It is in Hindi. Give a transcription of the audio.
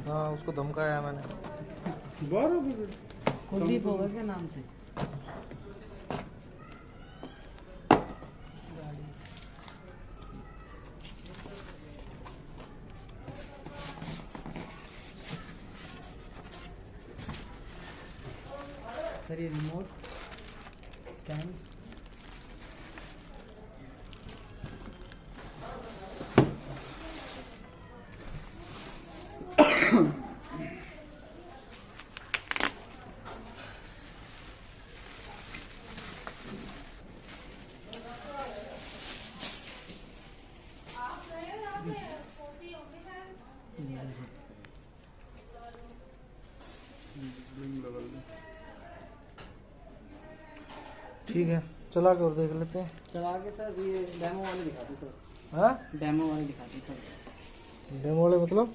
हाँ उसको धमकाया मैंने। कुलदीप होगा क्या नाम से? सर ये रिमोट स्टैंड ठीक है, चला के और देख लेते हैं। चला के सर ये डेमो वाले दिखाते सर। हाँ डेमो वाले दिखाते सर। डेमो वाले मतलब